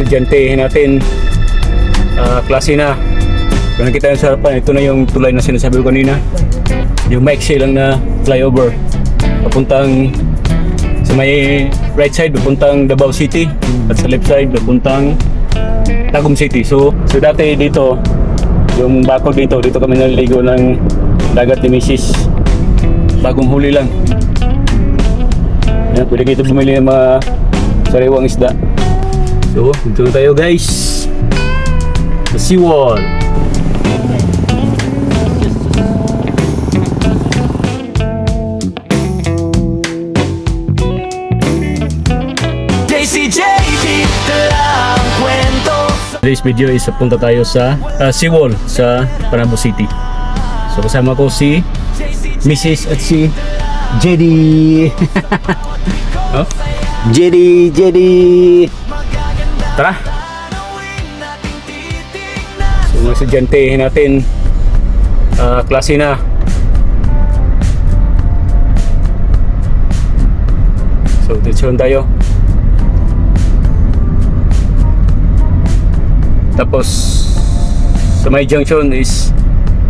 estudyante natin, klase na. Kung nakita yung sa harapan, ito na yung tulay na sinasabi ko kanina. Yung maiksi lang na flyover. Papuntang sa may right side, papuntang Davao City. At sa left side, papuntang Tagum City. So dati dito, yung bakod dito kami naliligo ng dagat ni Mrs. Bagong huli lang. Yan, pwede kayo bumili ng mga sariwang isda. So, dito na tayo guys. The seawall. Today's video is punta tayo sa seawall sa Panabo City. So kasama ko si Mrs. at si Jedy. Oh? Jedy. Tara. So mga estudyante natin, klase na. So diretso tayo. Tapos sa may junction is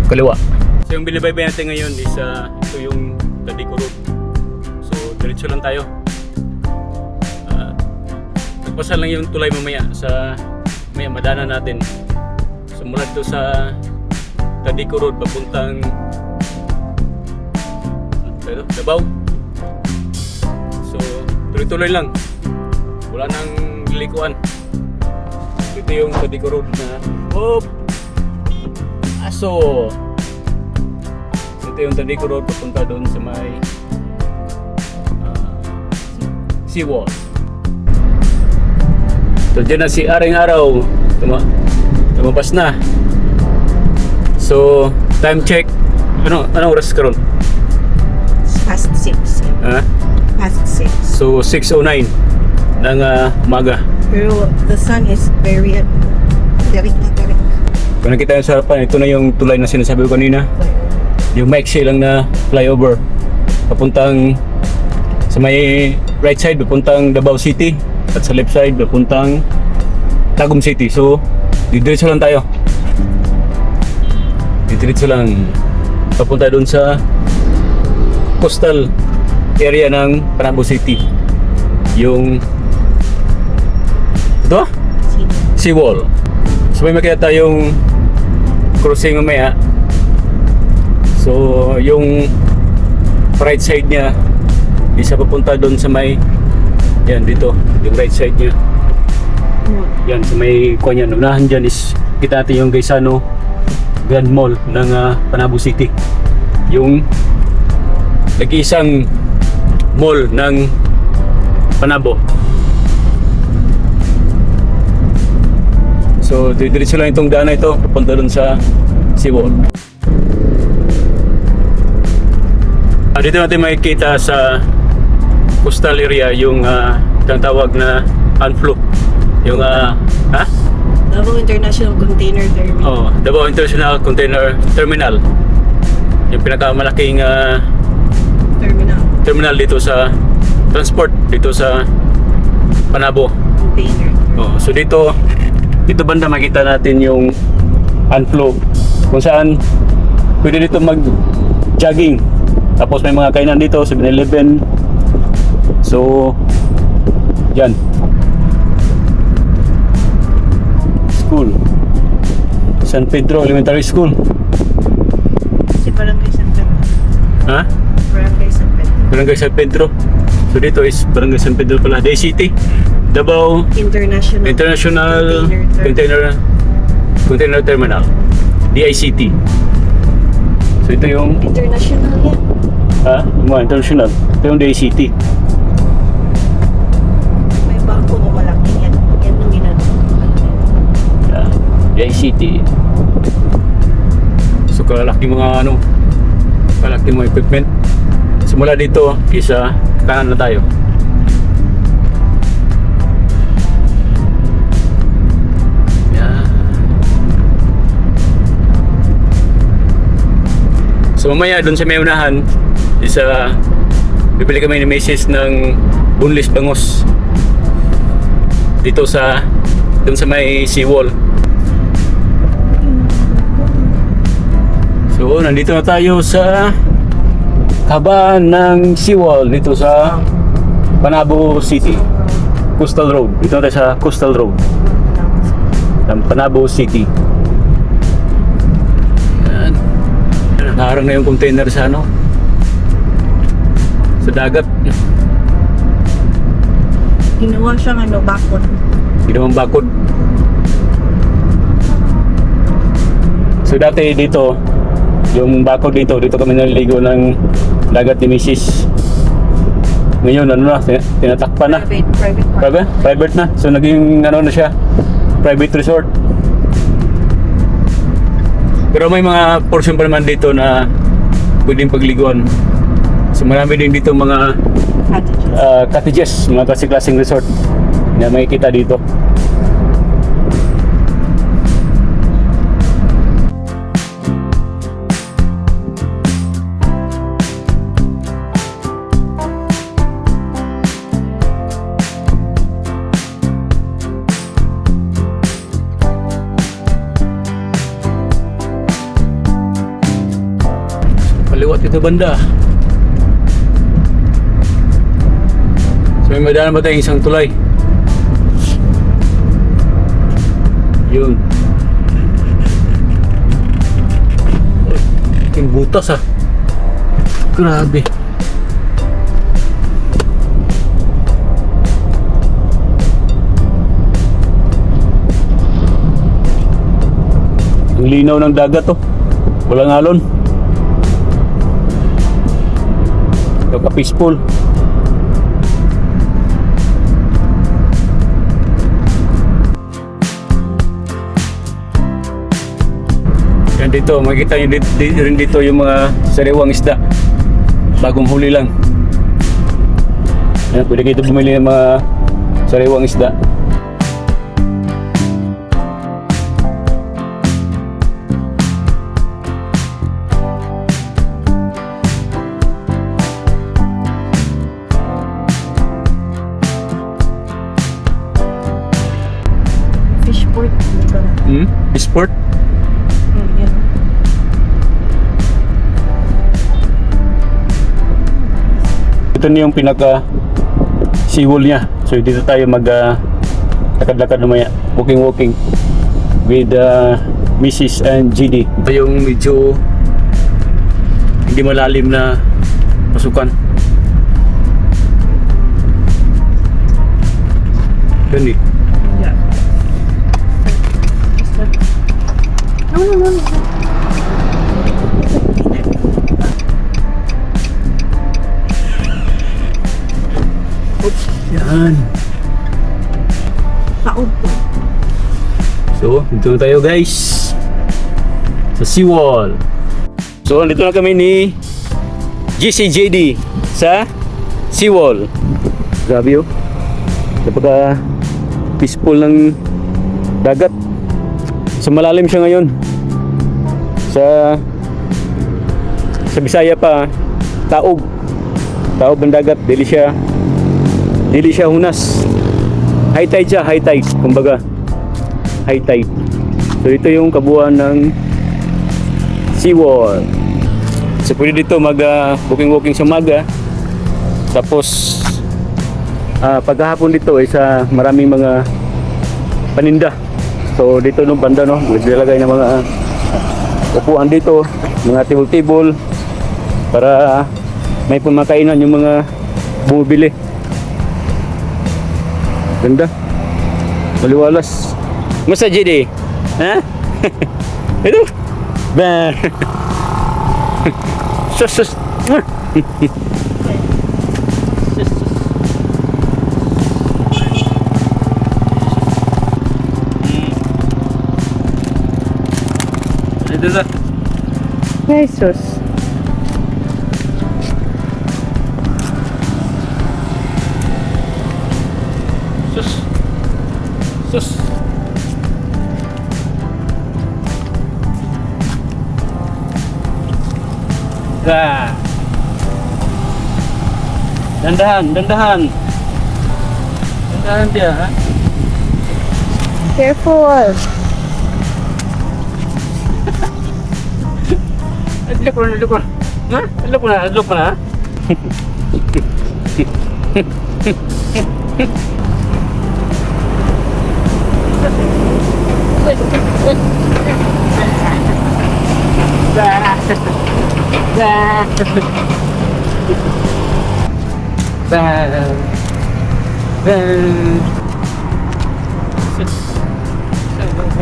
kaliwa. So yung binibaybay natin ngayon is ito yung Tadico Road. So diretso lang tayo. Nagpasal lang yung tulay mamaya sa may madana natin. So mula dito sa Tadico Road papuntang Davao. So tuloy-tuloy lang. Wala nang lilikuan. Ito yung Tadico Road na aso. Ito yung Tadico Road papunta doon sa may seawall. So dyan na si Aring Araw. Tumabas na. So time check. Anong oras karon? Past 6. Past 6. So 6:09 ng umaga. Pero the sun is very direct. Kung nakita yung sa harapan, ito na yung tulay na sinasabi ko kanina. Yung maiksi lang na flyover. Papuntang sa may right side, papuntang Davao City. At sa left side, papuntang Tagum City. So, didiretso lang tayo. Didiretso lang. Papunta doon sa coastal area ng Panabo City. Yung ito? Seawall. So may makita tayong crossing mamaya. So yung right side niya isa papunta doon sa may yan dito, yung right side niya. Yan sa may kuha niya. Unahan dyan is kita natin yung Gaisano Grand Mall ng Panabo City. Yung nag-iisang mall ng Panabo. So diretso lang itong daan na ito papunta doon sa seawall. Dito natin makikita sa coastal area yung tawag na UNFLO. Yung Davao International Container Terminal. Oh, Davao International Container Terminal. Yung pinakamalaking terminal dito sa transport dito sa Panabo. Container. Oh, so dito banda makita natin yung UNFLO kung saan pwede dito mag-jogging. Tapos may mga kainan dito, 7-Eleven. So yan. School. San Pedro Elementary School. Si Barangay San Pedro. Ha? Barangay San Pedro. Barangay San Pedro. So dito is Barangay San Pedro pala. DCT. Davao International Container Terminal. DICT. So ito yung international yan. Mga international. Ito yung DICT. May bangko na malaki yan. Yan ang ginagawa. DICT. So kalaki mga kalaki mga equipment. Simula dito, isa kanan na tayo. So mamaya doon sa may unahan isa bibili kami ni Mrs. ng boneless bangus dito sa Doon sa may seawall. So, nandito na tayo sa kabaan ng seawall dito sa Panabo City. Coastal Road. Dito na tayo sa Coastal Road ng Panabo City. Yan. Naharang na yung container sa ano? Sa dagat. Ginawa siyang bakod. Ginawang bakod. So dati dito, yung bakod dito kami naliligo ng dagat ni Mrs. Ngayon ano na, tinatakpan na. Private na. So naging ano na siya, private resort. Pero may mga portion pa naman dito na pwedeng pagliguan. So marami din dito mga cottages, mga klase-klaseng resort na makikita dito. Paliwat ito banda. So may madaan ba tayong isang tulay? Yun. Yung butas ah. Grabe. Yung linaw ng dagat oh. Walang alon. Peaceful. Yan dito, makikita nyo rin dito yung mga sariwang isda. Bagong huli lang. Yan, pwede kayo bumili ng mga sariwang isda. Fishport. Sport? Yan. Ito na yung pinaka seawall niya. So dito tayo mag lakad-lakad namaya. Walking with Mrs. and GD. Ito yung medyo hindi malalim na pasukan. Gani. Yeah. No. Yan. Taob po. So, dito na tayo guys sa seawall. So, dito na kami ni GCJD sa seawall. Grabe oh. Napaka peaceful ng dagat. So, malalim siya ngayon. Sa Bisaya pa, taob ng dagat. Dili siya hunas. High tide siya, high tide. Kumbaga, high tide. So ito yung kabuuan ng seawall. So pwede dito mag walking sa umaga. Tapos pagkahapon dito ay sa maraming mga paninda. So dito nung banda no, nilagay ng mga upuan dito, mga table para may pumakainan yung mga bumibili. Ganda. Maliwalas. Masa JD? Ha? Ito. Bah. Sus. Ito na. Jesus. Sus. Dandahan dia ha. Careful. Look mo na, look mo na. Ha? Look mo na, look mo na. Look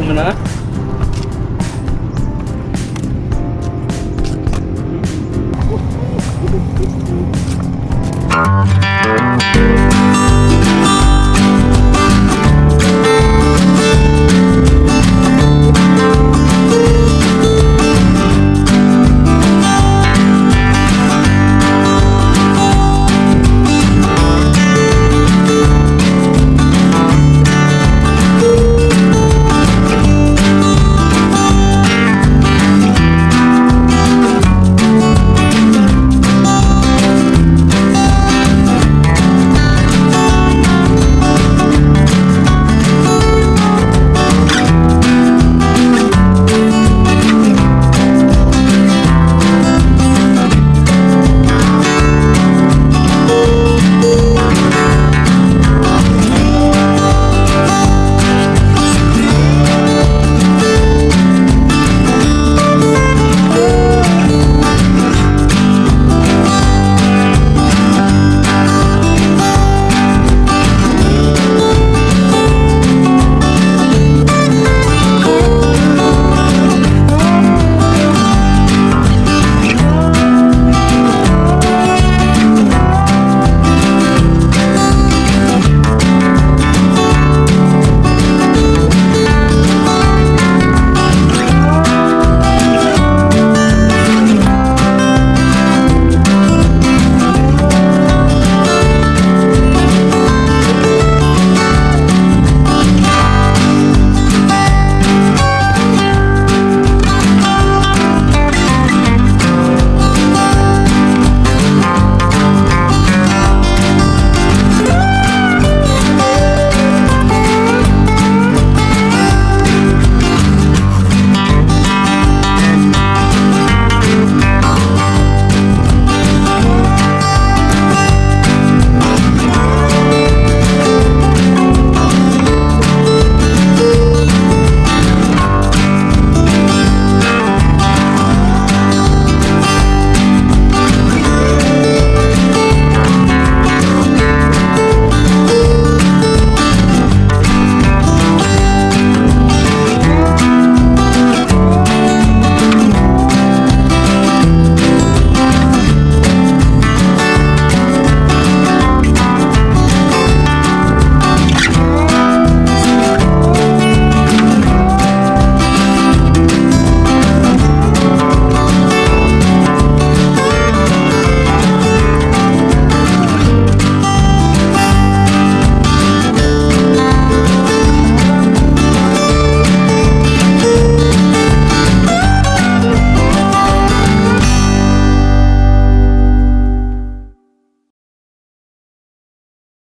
mo na.